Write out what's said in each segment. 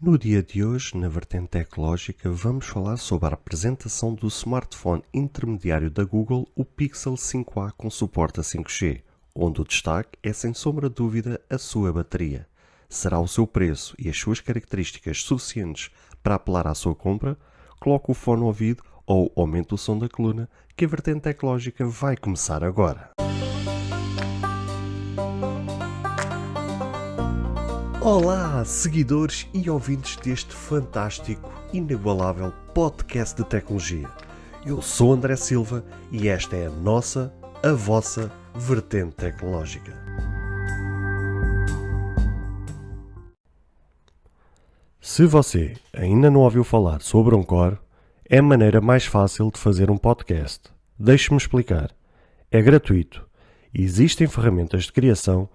No dia de hoje, na vertente tecnológica, vamos falar sobre a apresentação do smartphone intermediário da Google, o Pixel 5a com suporte a 5G, onde o destaque é sem sombra de dúvida a sua bateria. Será o seu preço e as suas características suficientes para apelar à sua compra? Coloque o fone no ouvido ou aumente o som da coluna, que a vertente tecnológica vai começar agora. Olá, seguidores e ouvintes deste fantástico, inigualável podcast de tecnologia. Eu sou André Silva e esta é a vossa vertente tecnológica. Se você ainda não ouviu falar sobre Anchor, é a maneira mais fácil de fazer um podcast. Deixe-me explicar. É gratuito e existem ferramentas de criação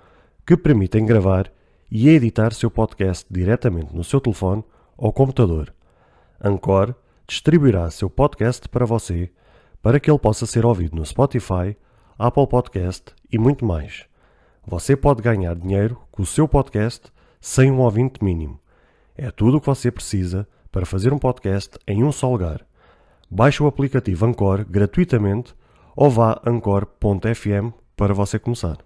que permitem gravar e editar seu podcast diretamente no seu telefone ou computador. Anchor distribuirá seu podcast para você, para que ele possa ser ouvido no Spotify, Apple Podcast e muito mais. Você pode ganhar dinheiro com o seu podcast sem um ouvinte mínimo. É tudo o que você precisa para fazer um podcast em um só lugar. Baixe o aplicativo Anchor gratuitamente ou vá a anchor.fm para você começar.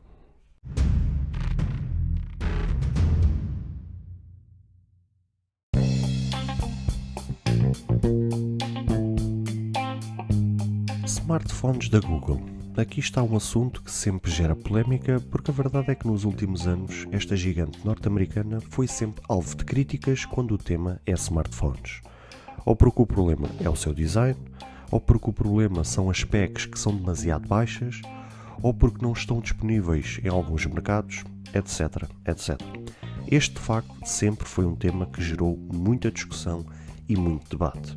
Smartphones da Google. Aqui está um assunto que sempre gera polémica, porque a verdade é que nos últimos anos esta gigante norte-americana foi sempre alvo de críticas quando o tema é smartphones. Ou porque o problema é o seu design, ou porque o problema são as specs que são demasiado baixas, ou porque não estão disponíveis em alguns mercados, etc, etc. Este de facto sempre foi um tema que gerou muita discussão e muito debate.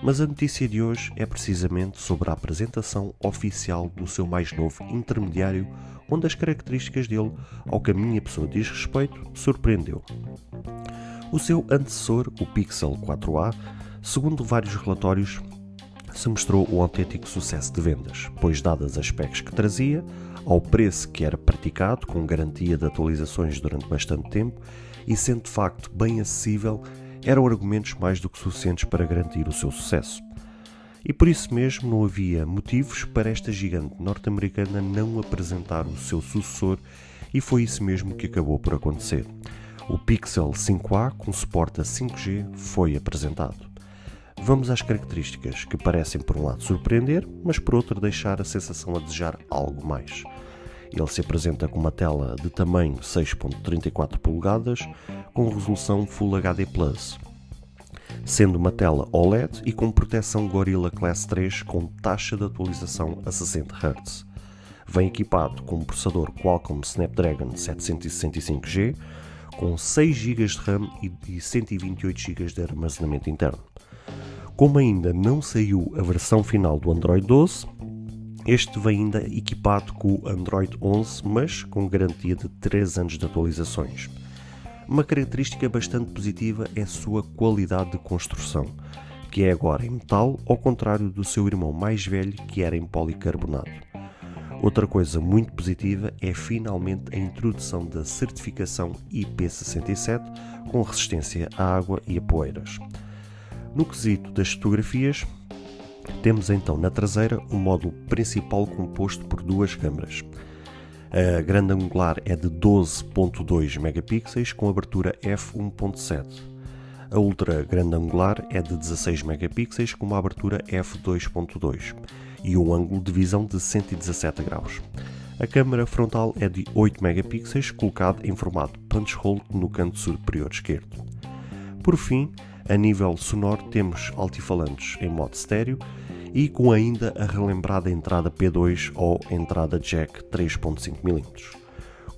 Mas a notícia de hoje é precisamente sobre a apresentação oficial do seu mais novo intermediário, onde as características dele, ao que a minha pessoa diz respeito, surpreendeu. O seu antecessor, o Pixel 4a, segundo vários relatórios, se mostrou um autêntico sucesso de vendas, pois dadas as specs que trazia, ao preço que era praticado, com garantia de atualizações durante bastante tempo, e sendo de facto bem acessível, eram argumentos mais do que suficientes para garantir o seu sucesso. E por isso mesmo não havia motivos para esta gigante norte-americana não apresentar o seu sucessor, e foi isso mesmo que acabou por acontecer. O Pixel 5a com suporte a 5G foi apresentado. Vamos às características, que parecem por um lado surpreender, mas por outro deixar a sensação a desejar algo mais. Ele se apresenta com uma tela de tamanho 6.34 polegadas com resolução Full HD+, sendo uma tela OLED e com proteção Gorilla Glass 3 com taxa de atualização a 60 Hz. Vem equipado com um processador Qualcomm Snapdragon 765G com 6 GB de RAM e 128 GB de armazenamento interno. Como ainda não saiu a versão final do Android 12, este vem ainda equipado com o Android 11, mas com garantia de 3 anos de atualizações. Uma característica bastante positiva é a sua qualidade de construção, que é agora em metal, ao contrário do seu irmão mais velho, que era em policarbonato. Outra coisa muito positiva é finalmente a introdução da certificação IP67 com resistência à água e a poeiras. No quesito das fotografias, temos então na traseira o módulo principal composto por duas câmaras. A grande angular é de 12.2 megapixels com abertura f1.7. A ultra grande angular é de 16 megapixels com uma abertura f2.2 e um ângulo de visão de 117 graus. A câmara frontal é de 8 megapixels colocada em formato punch hole no canto superior esquerdo. Por fim, a nível sonoro temos altifalantes em modo estéreo e com ainda a relembrada entrada P2 ou entrada jack 3.5mm.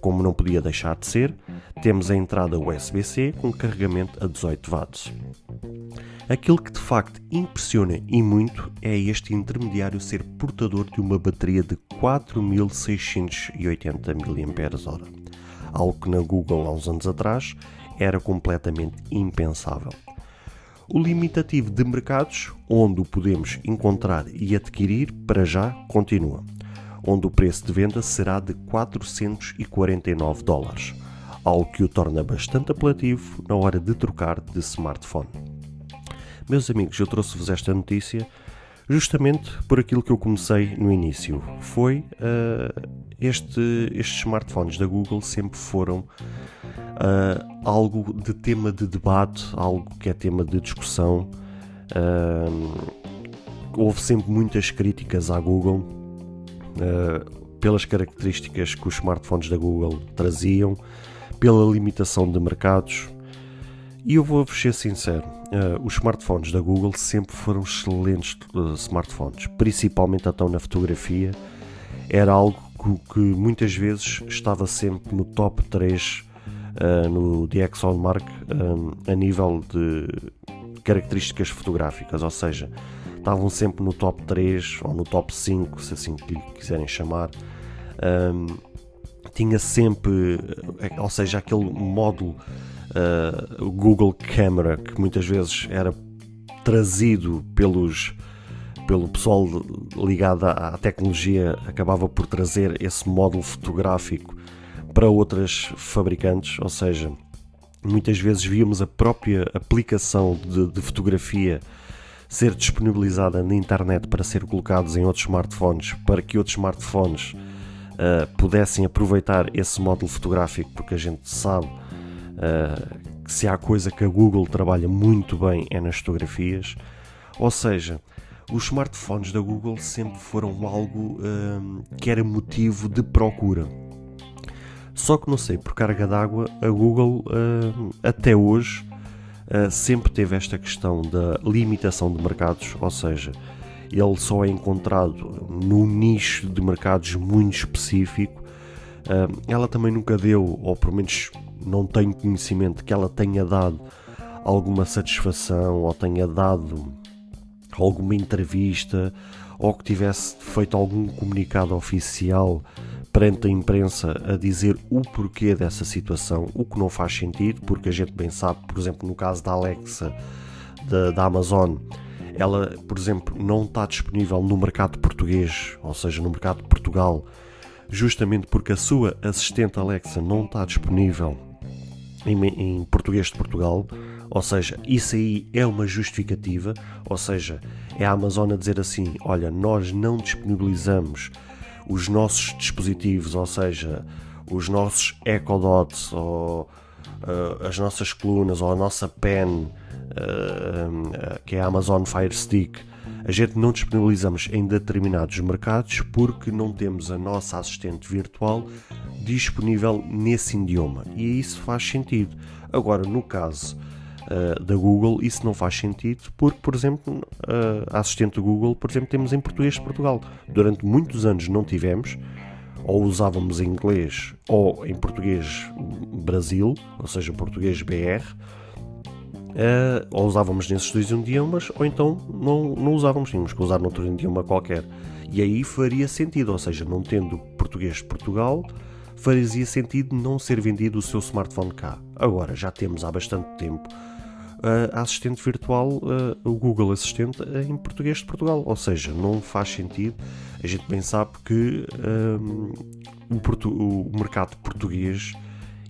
Como não podia deixar de ser, temos a entrada USB-C com carregamento a 18 watts. Aquilo que de facto impressiona e muito é este intermediário ser portador de uma bateria de 4680 mAh, algo que na Google há uns anos atrás era completamente impensável. O limitativo de mercados, onde o podemos encontrar e adquirir, para já continua, onde o preço de venda será de $449, algo que o torna bastante apelativo na hora de trocar de smartphone. Meus amigos, eu trouxe-vos esta notícia justamente por aquilo que eu comecei no início. Foi estes smartphones da Google sempre foram algo de tema de debate, algo que é tema de discussão. Houve sempre muitas críticas à Google pelas características que os smartphones da Google traziam, pela limitação de mercados. E eu vou-vos ser sincero, os smartphones da Google sempre foram excelentes smartphones, principalmente então na fotografia. Era algo que muitas vezes estava sempre no top 3 no DxOMark a nível de características fotográficas, ou seja, estavam sempre no top 3 ou no top 5, se assim quiserem chamar. Tinha sempre, ou seja, aquele módulo Google Camera, que muitas vezes era trazido pelo pessoal ligado à tecnologia, acabava por trazer esse módulo fotográfico para outras fabricantes, ou seja, muitas vezes víamos a própria aplicação de fotografia ser disponibilizada na internet para ser colocados em outros smartphones, para que outros smartphones pudessem aproveitar esse módulo fotográfico, porque a gente sabe que se há coisa que a Google trabalha muito bem é nas fotografias. Ou seja, os smartphones da Google sempre foram algo que era motivo de procura. Só que não sei, por carga d'água, a Google até hoje sempre teve esta questão da limitação de mercados, ou seja, ele só é encontrado num nicho de mercados muito específico. Ela também nunca deu, ou pelo menos não tenho conhecimento que ela tenha dado alguma satisfação, ou tenha dado alguma entrevista, ou que tivesse feito algum comunicado oficial perante a imprensa a dizer o porquê dessa situação, o que não faz sentido, porque a gente bem sabe, por exemplo, no caso da Alexa da Amazon, ela, por exemplo, não está disponível no mercado português, ou seja, no mercado de Portugal, justamente porque a sua assistente Alexa não está disponível em português de Portugal. Ou seja, isso aí é uma justificativa, ou seja, é a Amazon a dizer assim: olha, nós não disponibilizamos os nossos dispositivos, ou seja, os nossos Echo Dots, ou as nossas colunas, ou a nossa pen, que é a Amazon Fire Stick, a gente não disponibilizamos em determinados mercados porque não temos a nossa assistente virtual disponível nesse idioma. E isso faz sentido. Agora, no caso da Google, isso não faz sentido porque, por exemplo, a assistente do Google, por exemplo, temos em português de Portugal. Durante muitos anos não tivemos, ou usávamos em inglês ou em português Brasil, ou seja, português BR, ou usávamos nesses dois idiomas, ou então não usávamos, tínhamos que usar noutro idioma qualquer. E aí faria sentido, ou seja, não tendo português de Portugal, fazia sentido não ser vendido o seu smartphone cá. Agora, já temos há bastante tempo a assistente virtual, o Google Assistente, em português de Portugal. Ou seja, não faz sentido. A gente bem sabe que o mercado português,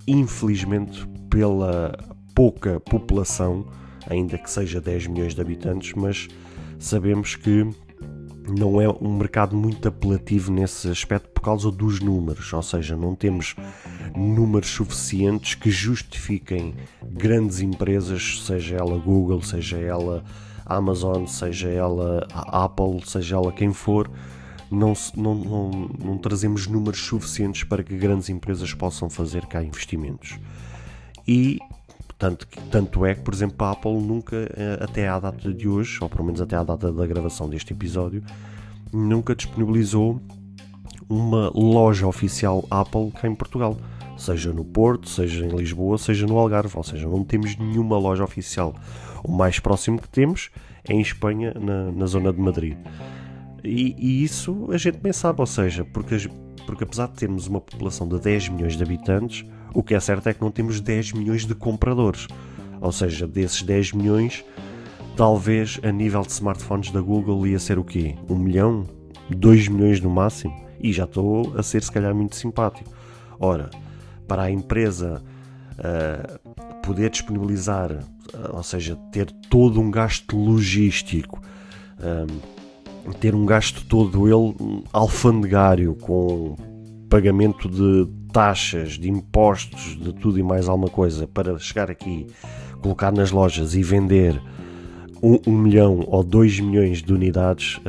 infelizmente, pela pouca população, ainda que seja 10 milhões de habitantes, mas sabemos que não é um mercado muito apelativo nesse aspecto por causa dos números, ou seja, não temos números suficientes que justifiquem grandes empresas, seja ela Google, seja ela Amazon, seja ela a Apple, seja ela quem for, não trazemos números suficientes para que grandes empresas possam fazer cá investimentos. E tanto é que, por exemplo, a Apple nunca, até à data de hoje, ou pelo menos até à data da gravação deste episódio, nunca disponibilizou uma loja oficial Apple cá em Portugal, seja no Porto, seja em Lisboa, seja no Algarve, ou seja, não temos nenhuma loja oficial. O mais próximo que temos é em Espanha, na zona de Madrid. E isso a gente bem sabe, ou seja, porque apesar de termos uma população de 10 milhões de habitantes, o que é certo é que não temos 10 milhões de compradores. Ou seja, desses 10 milhões, talvez a nível de smartphones da Google ia ser o quê? 1 milhão? 2 milhões no máximo? E já estou a ser se calhar muito simpático. Ora, para a empresa poder disponibilizar, ou seja, ter todo um gasto logístico, ter um gasto todo ele alfandegário, com pagamento de taxas, de impostos, de tudo e mais alguma coisa, para chegar aqui, colocar nas lojas e vender 1 milhão ou 2 milhões de unidades,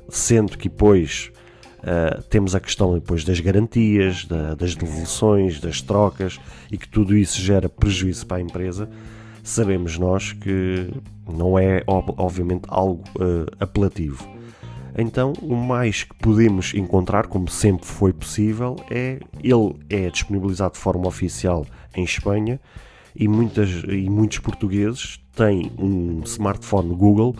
sendo que depois temos a questão depois das garantias, das devoluções, das trocas, e que tudo isso gera prejuízo para a empresa. Sabemos nós que não é obviamente algo apelativo. Então, o mais que podemos encontrar, como sempre foi possível, ele é disponibilizado de forma oficial em Espanha, e muitos portugueses têm um smartphone Google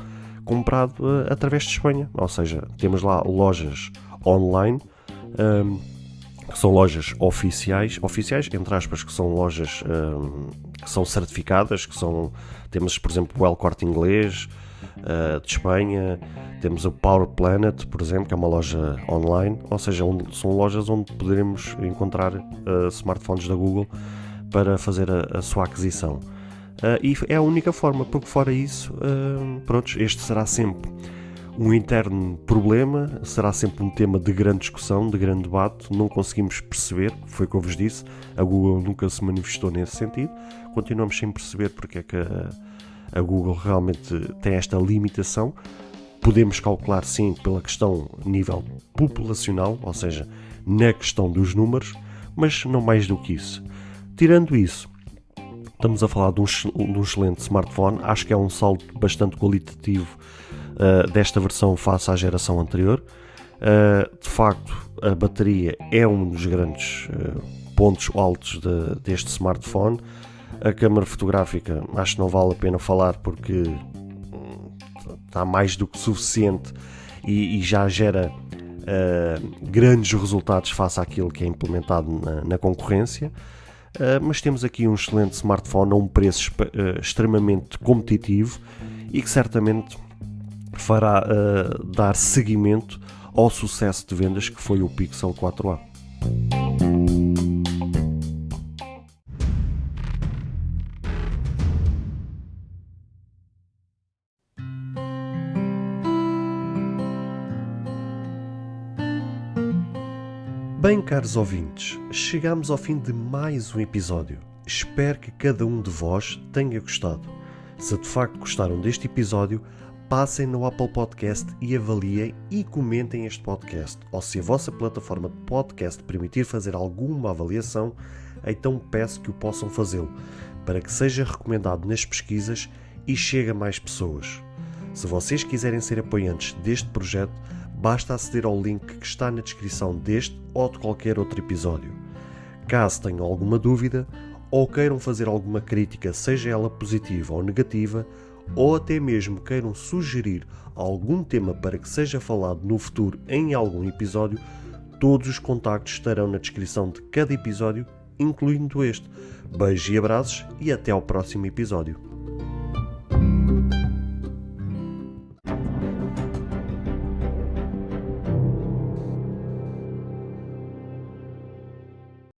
comprado através de Espanha. Ou seja, temos lá lojas online, que são lojas oficiais, entre aspas, que são lojas que são certificadas, temos, por exemplo, o El Corte Inglês de Espanha, temos o Power Planet, por exemplo, que é uma loja online, ou seja, são lojas onde poderemos encontrar smartphones da Google para fazer a sua aquisição. E é a única forma, porque fora isso, este será sempre um interno problema, será sempre um tema de grande discussão, de grande debate. Não conseguimos perceber, foi o que eu vos disse, a Google nunca se manifestou nesse sentido, continuamos sem perceber porque é que a Google realmente tem esta limitação. Podemos calcular sim pela questão nível populacional, ou seja, na questão dos números, mas não mais do que isso. Tirando isso, estamos a falar de um excelente smartphone. Acho que é um salto bastante qualitativo desta versão face à geração anterior. De facto, a bateria é um dos grandes pontos altos deste smartphone. A câmara fotográfica acho que não vale a pena falar, porque está mais do que suficiente e já gera grandes resultados face àquilo que é implementado na concorrência. Mas temos aqui um excelente smartphone a um preço extremamente competitivo e que certamente fará dar seguimento ao sucesso de vendas que foi o Pixel 4a. Bem, caros ouvintes, chegamos ao fim de mais um episódio. Espero que cada um de vós tenha gostado. Se de facto gostaram deste episódio, passem no Apple Podcast e avaliem e comentem este podcast. Ou se a vossa plataforma de podcast permitir fazer alguma avaliação, então peço que o possam fazê-lo, para que seja recomendado nas pesquisas e chegue a mais pessoas. Se vocês quiserem ser apoiantes deste projeto, basta aceder ao link que está na descrição deste ou de qualquer outro episódio. Caso tenham alguma dúvida ou queiram fazer alguma crítica, seja ela positiva ou negativa, ou até mesmo queiram sugerir algum tema para que seja falado no futuro em algum episódio, todos os contactos estarão na descrição de cada episódio, incluindo este. Beijos e abraços e até ao próximo episódio.